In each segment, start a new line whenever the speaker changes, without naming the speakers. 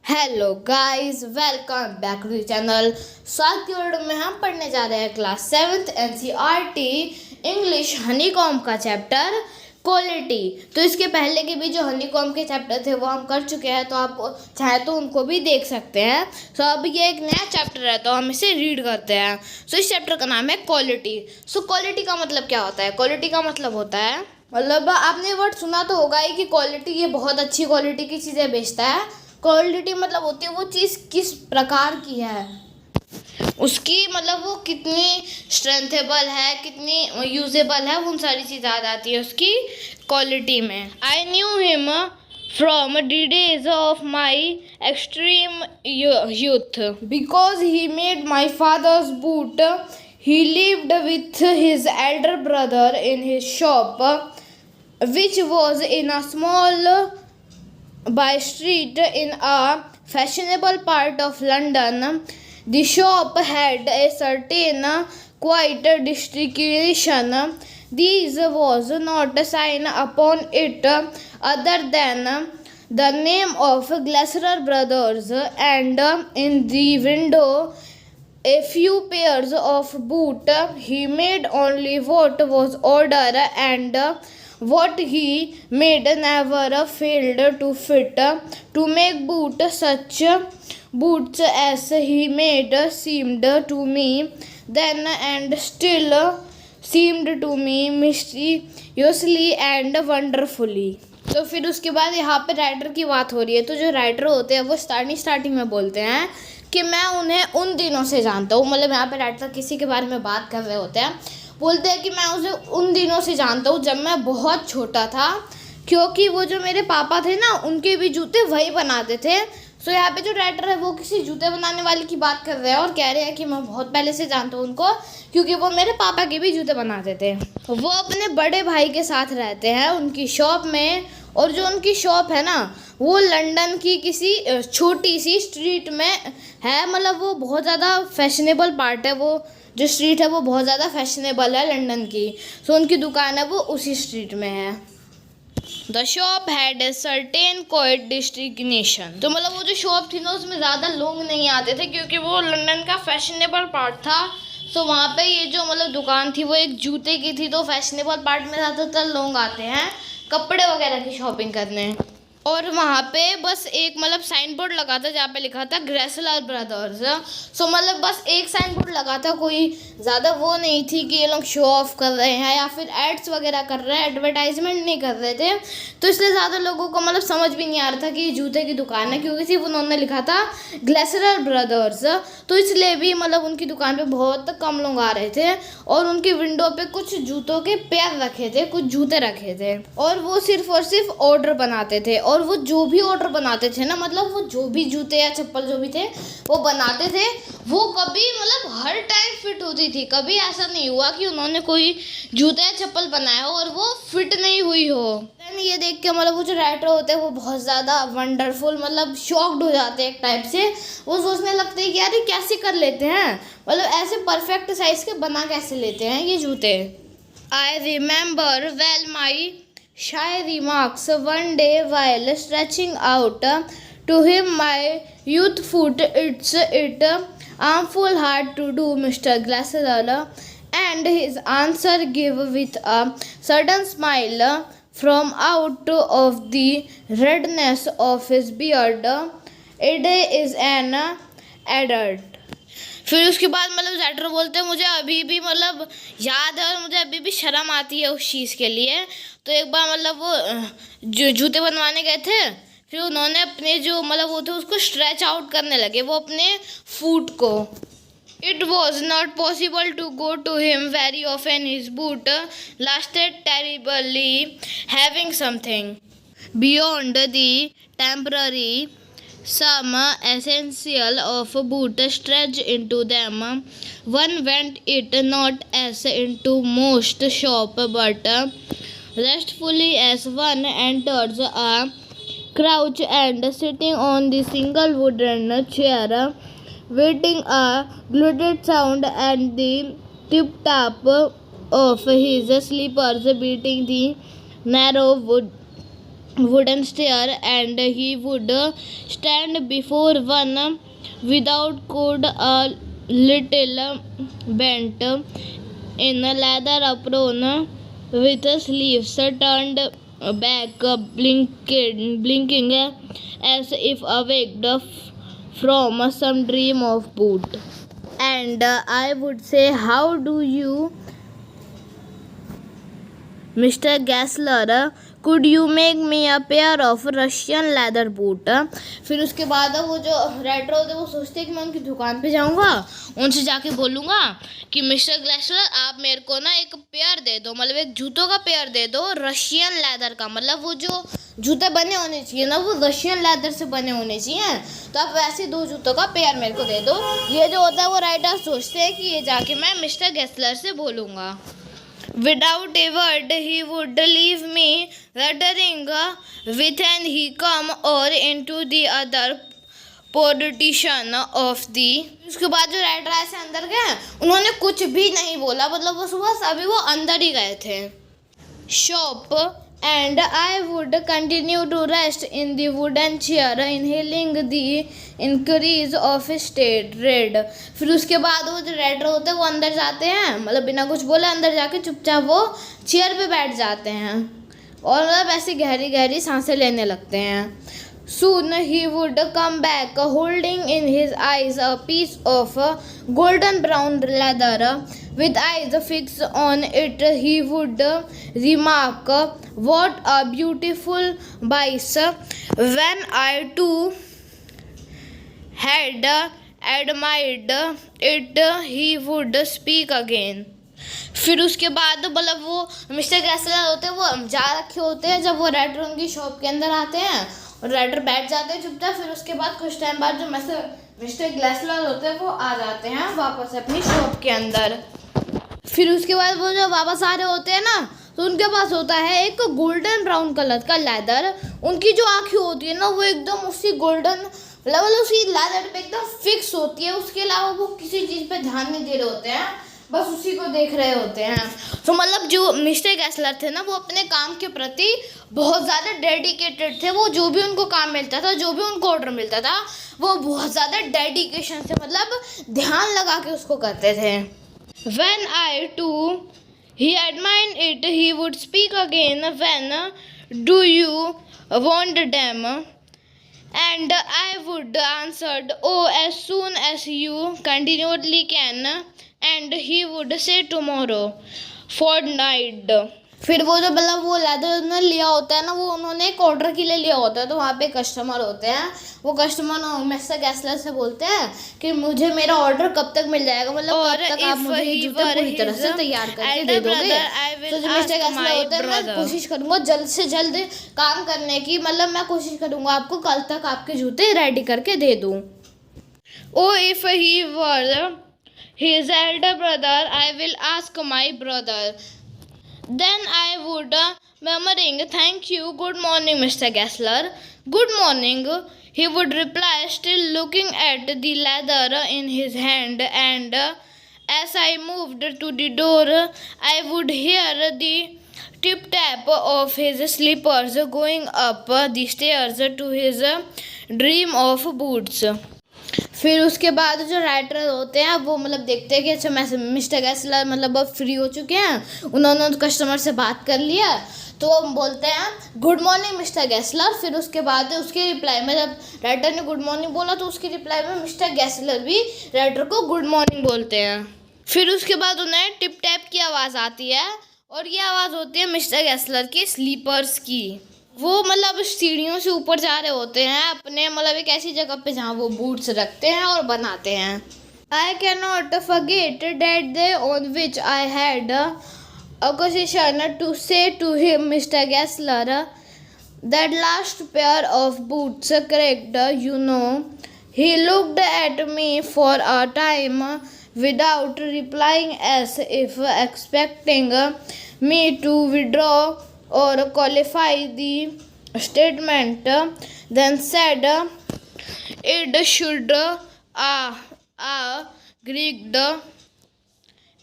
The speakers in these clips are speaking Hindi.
Hello guys, welcome back to the channel. आज की वीडियो में हम पढ़ने जा रहे हैं class 7th NCERT English honeycomb का चैप्टर क्वालिटी। तो इसके पहले के भी जो हनीकॉम्ब के चैप्टर थे वो हम कर चुके हैं, तो आप चाहे तो उनको भी देख सकते हैं। तो अब ये एक नया चैप्टर है, तो हम इसे रीड करते हैं। सो इस चैप्टर का नाम है क्वालिटी। सो क्वालिटी का मतलब क्या होता है? क्वालिटी का मतलब होता है, मतलब आपने वर्ड सुना तो होगा ही कि क्वालिटी, ये बहुत अच्छी क्वालिटी की चीज़ें बेचता है। क्वालिटी मतलब होती है वो चीज़ किस प्रकार की है, उसकी मतलब वो कितनी स्ट्रेंथेबल है, कितनी यूजेबल है, उन सारी चीज़ें आ जाती है उसकी क्वालिटी में। I knew him from the days of my extreme youth because he made my father's boot. He lived with his Elder brother in his shop which was in a small by street in a fashionable part of London. The shop had a certain quiet distinction. This was not a sign upon it other than the name of Glasser Brothers, and in the window a few pairs of boot. He made only what was ordered, and what he made never failed to fit. To make such boots as he made seemed to me then, and still seemed to me mysteriously and wonderfully. तो फिर उसके बाद यहाँ पे राइटर की बात हो रही है। तो जो राइटर होते हैं वो स्टार्टिंग में बोलते हैं कि मैं उन्हें उन दिनों से जानता हूँ। मतलब यहाँ पे राइटर किसी के बारे में बात कर रहे होते हैं, बोलते हैं कि मैं उसे उन दिनों से जानता हूँ जब मैं बहुत छोटा था, क्योंकि वो जो मेरे पापा थे ना, उनके भी जूते वही बनाते थे। सो यहाँ पे जो राइटर है वो किसी जूते बनाने वाले की बात कर रहे हैं और कह रहे हैं कि मैं बहुत पहले से जानता हूँ उनको, क्योंकि वो मेरे पापा के भी जूते बनाते थे। वो अपने बड़े भाई के साथ रहते हैं उनकी शॉप में, और जो उनकी शॉप है ना वो लंदन की किसी छोटी सी स्ट्रीट में है। मतलब वो बहुत ज़्यादा फैशनेबल पार्ट है, वो जो स्ट्रीट है वो बहुत ज़्यादा फैशनेबल है लंदन की। सो उनकी दुकान है वो उसी स्ट्रीट में है। The shop had a certain quite distinction. तो मतलब वो जो शॉप थी ना उसमें ज़्यादा लोग नहीं आते थे, क्योंकि वो लंदन का फैशनेबल पार्ट था। सो वहाँ पे ये जो मतलब दुकान थी वो एक जूते की थी, तो फैशनेबल पार्ट में ज़्यादातर लोग आते हैं कपड़े वगैरह की शॉपिंग करने। और वहाँ पे बस एक मतलब साइन बोर्ड लगा था जहाँ पे लिखा था ग्रेसलर ब्रदर्स। सो मतलब बस एक साइन बोर्ड लगा था, कोई ज़्यादा वो नहीं थी कि ये लोग शो ऑफ कर रहे हैं या फिर एड्स वगैरह कर रहे हैं, एडवर्टाइजमेंट नहीं कर रहे थे। तो इसलिए ज़्यादा लोगों को मतलब समझ भी नहीं आ रहा था कि ये जूते की दुकान है, क्योंकि सिर्फ उन्होंने लिखा था ग्लेसलर ब्रदर्स। तो इसलिए भी मतलब उनकी दुकान पे बहुत कम लोग आ रहे थे, और उनकी विंडो पे कुछ जूतों के पैर रखे थे, कुछ जूते रखे थे, और वो सिर्फ और सिर्फ ऑर्डर बनाते थे। और वो जो भी ऑर्डर बनाते थे ना, मतलब वो जो भी जूते या चप्पल जो भी थे वो बनाते थे, वो कभी मतलब हर टाइम फिट होती थी। कभी ऐसा नहीं हुआ कि उन्होंने कोई जूता या चप्पल बनाया हो और वो फिट नहीं हुई हो। ये देख के मतलब वो जो राइटर होते हैं वो बहुत ज़्यादा वंडरफुल, मतलब शॉक्ड हो जाते हैं एक टाइप से। वो सोचने लगते हैं कि यार ये कैसे कर लेते हैं, मतलब ऐसे परफेक्ट साइज के बना कैसे लेते हैं ये जूते। I remember well my shy remarks one day while stretching out to him my youth foot. It's armful hard to do, Mr. Glasser, and his answer gave with a sudden smile from out of the redness of his beard. It is an adult. फिर उसके बाद मतलब राइटर बोलते हैं मुझे अभी भी मतलब याद है और मुझे अभी भी शर्म आती है उस चीज़ के लिए। तो एक बार मतलब वो जो जूते बनवाने गए थे, फिर उन्होंने अपने जो मतलब वो थे उसको स्ट्रेच आउट करने लगे, वो अपने फुट को। It was not possible to go to him very often, his boot lasted terribly having something beyond the temporary some essential of boot stretched into them. One went it not as into most shop, but restfully as one enters a crouch and sitting on the single wooden chair, waiting a gluted sound and the tip tap of his slippers beating the narrow wood wooden stair, and he would stand before one without could a little bent in a leather apron with sleeves turned back, blinking as if awaked from some dream of boot. And I would say, how do you, Mr. Gessler, could you make me a pair of Russian leather boot? फिर उसके बाद वो जो राइटर होते हैं वो सोचते हैं कि मैं उनकी दुकान पे जाऊंगा, उनसे जाके बोलूंगा कि मिस्टर ग्लेसलर आप मेरे को ना एक पेयर दे दो, मतलब एक जूतों का पेयर दे दो रशियन लेदर का, मतलब वो जो जूते बने होने चाहिए ना वो रशियन लेदर से बने होने चाहिए, तो आप वैसे 2 जूतों का पेयर मेरे को दे दो। ये जो होता है वो राइटर सोचते हैं कि ये जाके मैं मिस्टर गेस्लर से बोलूँगा। Without a word, he would leave me muttering with an he come or into the other portion of the। उसके बाद जो राइटर ऐसे अंदर गए, उन्होंने कुछ भी नहीं बोला, मतलब वो सुबह अभी वो अंदर ही गए थे shop. And I would continue to rest in the wooden chair, inhaling the increase of state red। फिर उसके बाद वो जो राइटर होते हैं वो अंदर जाते हैं, मतलब बिना कुछ बोले अंदर जाके चुपचाप वो चेयर पे बैठ जाते हैं और मतलब ऐसी गहरी गहरी सांसें लेने लगते हैं। Soon he would come back, holding in his eyes a piece of golden brown leather. With eyes fixed on it, he would remark, "What a beautiful bice!" When I too had admired it, he would speak again। फिर उसके बाद मतलब वो मिस्टर गैसलर होते हैं वो जा रखे होते हैं, जब वो राइटर उनकी शॉप के अंदर आते हैं और राइटर बैठ जाते हैं चुपचाप। फिर उसके बाद कुछ टाइम बाद जो मिस्टर ग्लेसलर होते हैं वो आ जाते हैं वापस अपनी शॉप के अंदर। फिर उसके बाद वो जब वापस आ रहे होते हैं ना, तो उनके पास होता है एक गोल्डन ब्राउन कलर का लेदर। उनकी जो आँखें होती है ना वो एकदम उसी गोल्डन लेवल उसी लेदर पे एकदम फिक्स होती है, उसके अलावा वो किसी चीज़ पे ध्यान नहीं दे रहे होते हैं, बस उसी को देख रहे होते हैं। तो मतलब जो मिस्टर गैसलर थे ना वो अपने काम के प्रति बहुत ज़्यादा डेडिकेटेड थे। वो जो भी उनको काम मिलता था, जो भी उनको ऑर्डर मिलता था, वो बहुत ज़्यादा डेडिकेशन से मतलब ध्यान लगा के उसको करते थे। When I too he admired it, he would speak again, "When do you want them?" And I would answer, "Oh, as soon as you continually can." And he would say, "Tomorrow fortnight." फिर वो जो मतलब वो लेदर उन्होंने लिया होता है ना, वो उन्होंने एक ऑर्डर के लिए लिया होता है, तो वहाँ पे कस्टमर होते हैं, वो कस्टमर मिस्टर गैसलर से बोलते हैं कि मुझे मेरा ऑर्डर कब तक मिल जाएगा, मतलब कब तक आप मुझे ये जूते पूरी तरह से तैयार करके दे दोगे। तो जो मिस्टर गैसलर होते हैं मैं कोशिश करूँगा जल्द से जल्द काम करने की, मतलब मैं कोशिश करूँगा आपको कल तक आपके जूते रेडी करके दे दूँ। Oh, if he were his elder brother, I will ask my brother. Then I would, murmuring, "Thank you, good morning, Mr. Gessler." "Good morning," he would reply, still looking at the leather in his hand, and as I moved to the door, I would hear the tip-tap of his slippers going up the stairs to his dream of boots। फिर उसके बाद जो राइटर होते हैं वो मतलब देखते हैं कि अच्छा मिस्टर गैसलर मतलब अब फ्री हो चुके हैं, उन्होंने कस्टमर से बात कर लिया, तो वो बोलते हैं, "गुड मॉर्निंग मिस्टर गैसलर।" फिर उसके बाद उसके रिप्लाई में जब राइटर ने गुड मॉर्निंग बोला तो उसके रिप्लाई में मिस्टर गैसलर भी राइटर को गुड मॉर्निंग बोलते हैं। फिर उसके बाद उन्हें टिप टैप की आवाज़ आती है और ये आवाज़ होती है मिस्टर गैसलर के स्लीपर्स की। वो मतलब सीढ़ियों से ऊपर जा रहे होते हैं अपने मतलब एक ऐसी जगह पे जहाँ वो बूट्स रखते हैं और बनाते हैं। I cannot forget that day on which I had occasion to say to him, "Mr. Gessler, that last pair of boots cracked, you know." He looked at me for a time without replying, as if expecting me to withdraw or qualify the statement, then said, "It should agreed."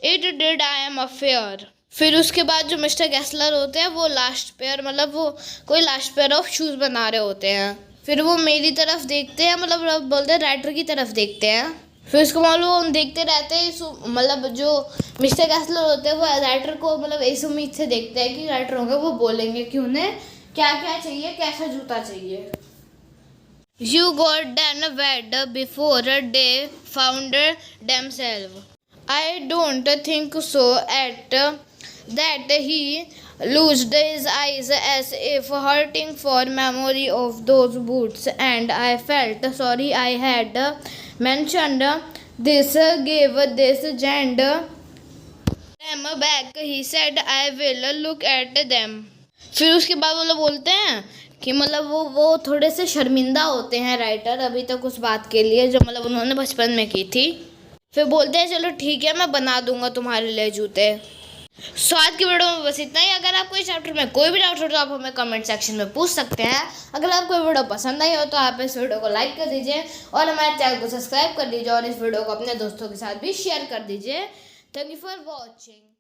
"It did, I am afraid." फिर उसके बाद जो मिस्टर गेस्लर होते हैं वो लास्ट पेयर मतलब वो कोई लास्ट पेयर ऑफ शूज़ बना रहे होते हैं। फिर वो मेरी तरफ देखते हैं, मतलब बोलते हैं राइटर की तरफ देखते हैं। फिर उसको मालूम वो देखते रहते हैं मतलब जो मिस्टर गेस्लर होते हैं वो राइटर को मतलब इस उम्मीद से देखते हैं कि राइटर होंगे वो बोलेंगे कि उन्हें क्या क्या चाहिए, कैसा जूता चाहिए। You got done wed before they found themselves. I don't think so at that he loosed his eyes as if hurting for memory of those boots, and I felt sorry I had mentioned this, gave this gent them back. He said I will look at them. फिर उसके बाद वो लोग बोलते हैं कि मतलब वो थोड़े से शर्मिंदा होते हैं राइटर अभी तक उस बात के लिए जो मतलब उन्होंने बचपन में की थी। फिर बोलते हैं चलो ठीक है मैं बना दूंगा तुम्हारे लिए जूते। सो आज की वीडियो में बस इतना ही। अगर आपको इस चैप्टर में कोई भी डाउट हो तो आप हमें कमेंट सेक्शन में पूछ सकते हैं। अगर आपको वीडियो पसंद आई हो तो आप इस वीडियो को लाइक कर दीजिए और हमारे चैनल को सब्सक्राइब कर दीजिए और इस वीडियो को अपने दोस्तों के साथ भी शेयर कर दीजिए। Thank you for watching.